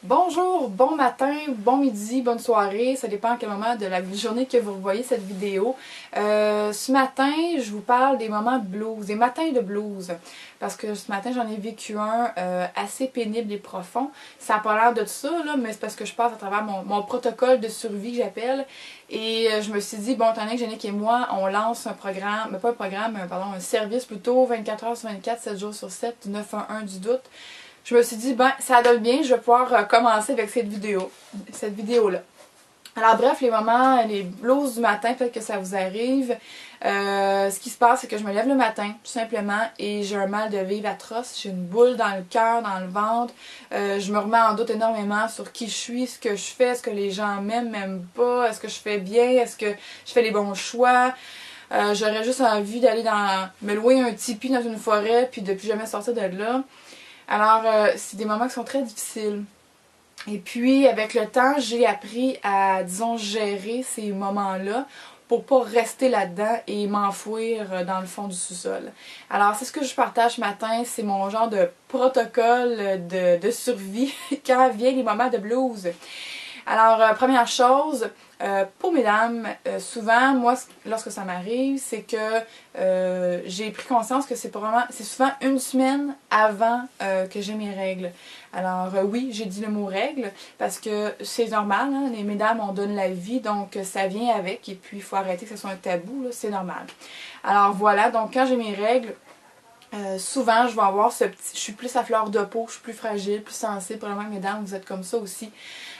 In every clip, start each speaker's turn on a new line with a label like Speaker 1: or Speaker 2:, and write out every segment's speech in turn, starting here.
Speaker 1: Bonjour, bon matin, bon midi, bonne soirée, ça dépend à quel moment de la journée que vous voyez cette vidéo. Ce matin, je vous parle des moments de blues, des matins de blues, parce que ce matin j'en ai vécu un assez pénible et profond. Ça n'a pas l'air de ça, là, mais c'est parce que je passe à travers mon protocole de survie que j'appelle. Et je me suis dit, bon, étant donné que Yannick et moi, on lance un programme, mais pas un programme, pardon, un service plutôt, 24 heures sur 24, 7 jours sur 7, du 911 du doute. Je me suis dit, ben, ça donne bien, je vais pouvoir commencer avec cette vidéo-là. Alors bref, les moments, les blues du matin, peut-être que ça vous arrive. Ce qui se passe, c'est que je me lève le matin, tout simplement, et j'ai un mal de vivre atroce. J'ai une boule dans le cœur, dans le ventre. Je me remets en doute énormément sur qui je suis, ce que je fais, est-ce que les gens m'aiment, m'aiment pas, est-ce que je fais bien, est-ce que je fais les bons choix. J'aurais juste envie d'aller me louer un tipi dans une forêt, puis de plus jamais sortir de là. Alors, c'est des moments qui sont très difficiles. Et puis, avec le temps, j'ai appris à, disons, gérer ces moments-là pour pas rester là-dedans et m'enfouir dans le fond du sous-sol. Alors, c'est ce que je partage ce matin, c'est mon genre de protocole de survie quand viennent les moments de blues. Alors, première chose, pour mesdames, souvent, moi, lorsque ça m'arrive, c'est que j'ai pris conscience que c'est souvent une semaine avant que j'ai mes règles. Alors, oui, j'ai dit le mot règles, parce que c'est normal, hein, les mesdames, on donne la vie, donc ça vient avec, et puis il faut arrêter que ce soit un tabou, c'est normal. Alors voilà, donc quand j'ai mes règles, souvent, je vais avoir je suis plus à fleur de peau, je suis plus fragile, plus sensible. Probablement, mesdames, vous êtes comme ça aussi.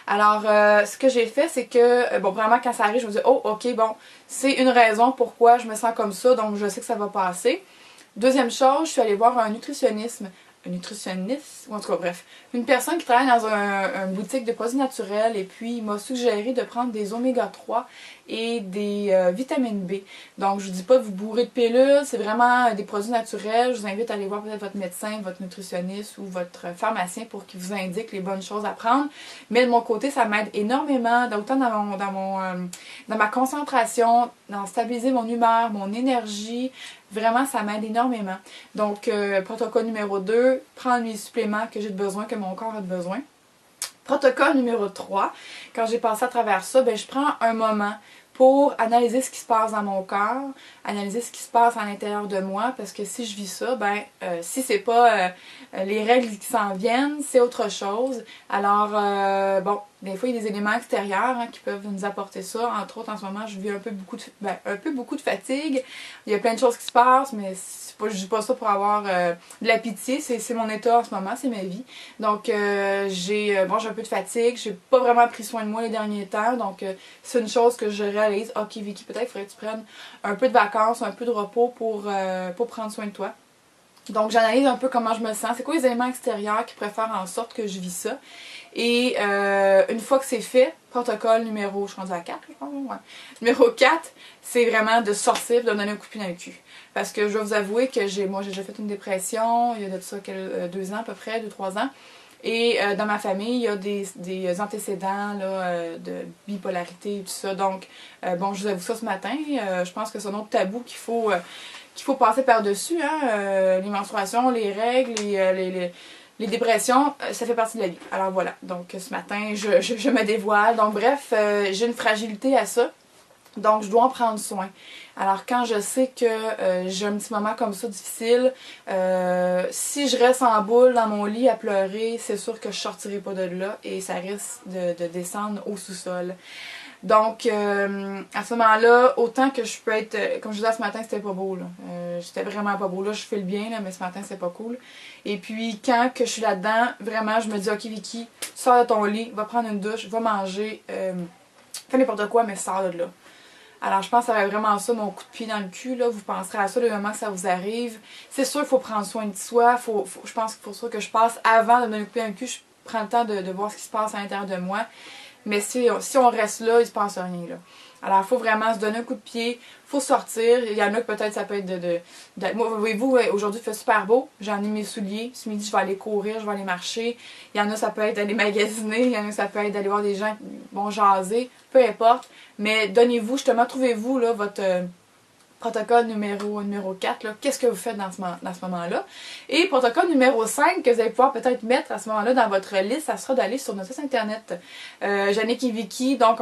Speaker 1: Alors, ce que j'ai fait, c'est que, bon, vraiment, quand ça arrive, je me dis, oh, ok, bon, c'est une raison pourquoi je me sens comme ça, donc je sais que ça va passer. Deuxième chose, je suis allée voir un nutritionniste, ou en tout cas, bref, une personne qui travaille dans une boutique de produits naturels, et puis il m'a suggéré de prendre des oméga 3 et des vitamines B. Donc, je vous dis pas de vous bourrer de pilules, c'est vraiment des produits naturels. Je vous invite à aller voir peut-être votre médecin, votre nutritionniste ou votre pharmacien pour qu'il vous indique les bonnes choses à prendre. Mais de mon côté, ça m'aide énormément, autant dans ma concentration, dans stabiliser mon humeur, mon énergie. Vraiment, ça m'aide énormément. Donc, protocole numéro 2, prendre les suppléments que j'ai besoin, que mon corps a besoin. Protocole numéro 3, quand j'ai passé à travers ça, ben, je prends un moment pour analyser ce qui se passe dans mon corps, analyser ce qui se passe à l'intérieur de moi, parce que si je vis ça, ben si c'est pas les règles qui s'en viennent, c'est autre chose. Alors, bon, des fois, il y a des éléments extérieurs qui peuvent nous apporter ça. Entre autres, en ce moment, je vis un peu beaucoup de fatigue. Il y a plein de choses qui se passent, mais je dis pas ça pour avoir de la pitié. C'est mon état en ce moment, c'est ma vie. Donc, j'ai un peu de fatigue. J'ai pas vraiment pris soin de moi les derniers temps. Donc, c'est une chose que je réalise. Ok, Vicky, peut-être qu'il faudrait que tu prennes un peu de vacances, un peu de repos pour prendre soin de toi. Donc, j'analyse un peu comment je me sens. C'est quoi les éléments extérieurs qui pourraient faire en sorte que je vis ça. Et une fois que c'est fait, protocole numéro, je suis rendue à 4, je pense, ouais. Numéro 4, c'est vraiment de sortir et de donner un coup de pied dans le cul. Parce que je dois vous avouer que j'ai déjà fait une dépression, il y a de ça 2 ans à peu près, 2-3 ans. Et dans ma famille, il y a des antécédents là, de bipolarité et tout ça. Donc, bon, je vous avoue ça ce matin. Je pense que c'est un autre tabou qu'il faut passer par-dessus. Hein? Les menstruations, les règles, les dépressions, ça fait partie de la vie. Alors voilà, donc ce matin, je me dévoile. Donc bref, j'ai une fragilité à ça. Donc je dois en prendre soin. Alors quand je sais que j'ai un petit moment comme ça difficile, si je reste en boule dans mon lit à pleurer, c'est sûr que je sortirai pas de là et ça risque de descendre au sous-sol. Donc, à ce moment-là, autant que je peux être... Comme je disais ce matin, c'était pas beau, là. J'étais vraiment pas beau. Là, je fais le bien, là, mais ce matin, c'était pas cool. Et puis, quand que je suis là-dedans, vraiment, je me dis, ok, Vicky, sors de ton lit, va prendre une douche, va manger, fais n'importe quoi, mais sors de là. Alors, je pense que ça va être vraiment ça, mon coup de pied dans le cul, là. Vous penserez à ça le moment que ça vous arrive. C'est sûr qu'il faut prendre soin de soi. Je pense qu'il faut ça que je passe avant de me donner un coup de pied dans le cul. Je prends le temps de voir ce qui se passe à l'intérieur de moi. Mais si on reste là, il se passe rien, là. Alors, il faut vraiment se donner un coup de pied, il faut sortir. Il y en a que peut-être ça peut être moi, voyez-vous, aujourd'hui, il fait super beau. J'en ai mes souliers. Ce midi, je vais aller courir, je vais aller marcher. Il y en a, ça peut être d'aller magasiner. Il y en a, ça peut être d'aller voir des gens qui vont jaser. Peu importe. Mais donnez-vous, justement, trouvez-vous là, votre Protocole numéro 4, qu'est-ce que vous faites dans ce moment-là. Et protocole numéro 5 que vous allez pouvoir peut-être mettre à ce moment-là dans votre liste, ça sera d'aller sur notre site internet. Jannick et Vicky, donc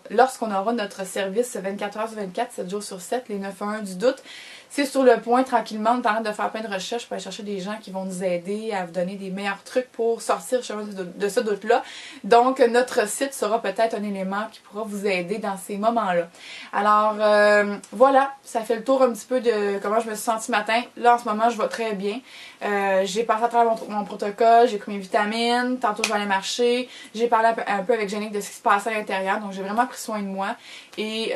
Speaker 1: lorsqu'on aura notre service 24 heures sur 24, 7 jours sur 7, les 911 du doute, c'est sur le point tranquillement de faire plein de recherches pour aller chercher des gens qui vont nous aider à vous donner des meilleurs trucs pour sortir de ce doute-là. Donc, notre site sera peut-être un élément qui pourra vous aider dans ces moments-là. Alors, voilà, ça fait le tour un petit peu de comment je me suis sentie ce matin. Là, en ce moment, je vais très bien. J'ai passé à travers mon protocole, j'ai pris mes vitamines, tantôt je vais aller marcher. J'ai parlé un peu avec Jannick de ce qui se passait à l'intérieur, donc j'ai vraiment pris soin de moi. Et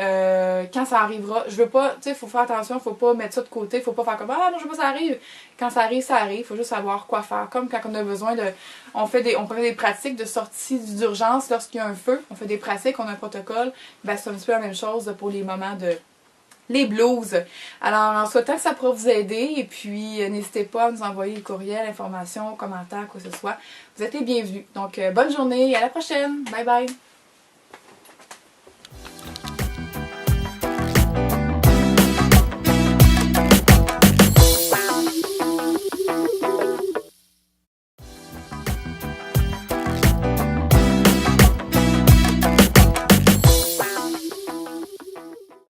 Speaker 1: quand ça arrivera, je veux pas, tu sais, il faut faire attention, faut pas mettre ça de côté, faut pas faire comme ah non, je veux pas ça arrive. Quand ça arrive, ça arrive, faut juste savoir quoi faire. Comme quand on a besoin de. On fait des pratiques de sortie d'urgence lorsqu'il y a un feu, on fait des pratiques, on a un protocole, ben c'est un petit peu la même chose pour les moments de. Les blues. Alors, en souhaitant que ça pourra vous aider, et puis n'hésitez pas à nous envoyer des courriels, informations, commentaires, quoi que ce soit. Vous êtes les bienvenus. Donc, bonne journée et à la prochaine. Bye bye!